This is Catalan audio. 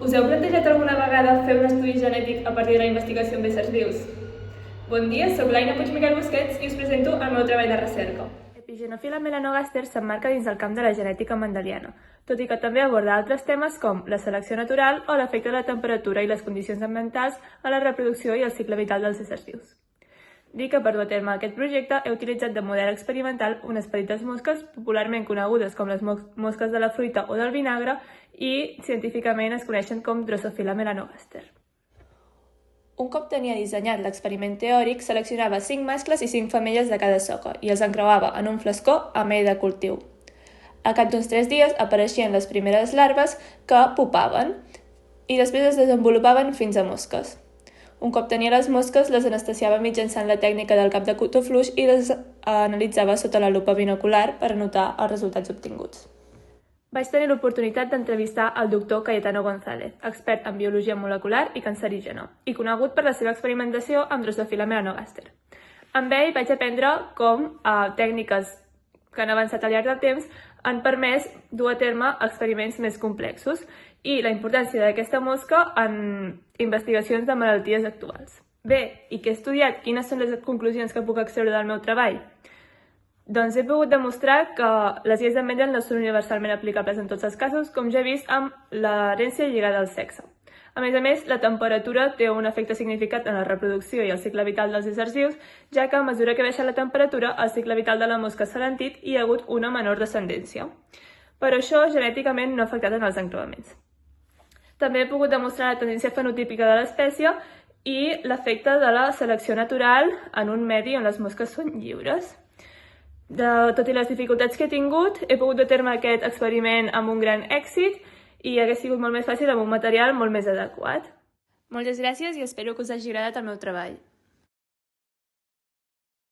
Us heu plantejat alguna vegada fer un estudi genètic a partir de la investigació amb éssers vius? Bon dia, soc l'Aina Puigmiquel Busquets i us presento el meu treball de recerca. Epigenophylla melanogaster s'emmarca dins el camp de la genètica mendeliana, tot i que també aborda altres temes com la selecció natural o l'efecte de la temperatura i les condicions ambientals a la reproducció i el cicle vital dels éssers vius. Dic que per dur a terme aquest projecte he utilitzat de model experimental unes petites mosques, popularment conegudes com les mosques de la fruita o del vinagre, i científicament es coneixen com Drosophila melanogaster. Un cop tenia dissenyat l'experiment teòric, seleccionava 5 mascles i 5 femelles de cada soca i els encreuava en un flascó a medi de cultiu. A cap d'uns 3 dies apareixien les primeres larves que pupaven i després es desenvolupaven fins a mosques. Un cop tenia les mosques, les anestesiava mitjançant la tècnica del cap de cotó fluix i les analitzava sota la lupa binocular per anotar els resultats obtinguts. Vaig tenir l'oportunitat d'entrevistar el doctor Cayetano González, expert en biologia molecular i cancerígena, i conegut per la seva experimentació amb Drosophila melanogaster. Amb ell vaig aprendre com tècniques que han avançat al llarg del temps han permès dur a terme experiments més complexos i la importància d'aquesta mosca en investigacions de malalties actuals. Bé, i què he estudiat? Quines són les conclusions que puc extreure del meu treball? Doncs he pogut demostrar que les lleis de Mendel no són universalment aplicables en tots els casos, com ja he vist amb l'herència lligada al sexe. A més, la temperatura té un efecte significat en la reproducció i el cicle vital dels éssers vius, ja que a mesura que baixa la temperatura, el cicle vital de la mosca s'ha alentit i hi ha hagut una menor descendència. Però això genèticament no ha afectat en els encreuaments. També he pogut demostrar la tendència fenotípica de l'espècie i l'efecte de la selecció natural en un medi on les mosques són lliures. Tot i les dificultats que he tingut, he pogut dur a terme aquest experiment amb un gran èxit i hagués sigut molt més fàcil amb un material molt més adequat. Moltes gràcies i espero que us hagi agradat el meu treball.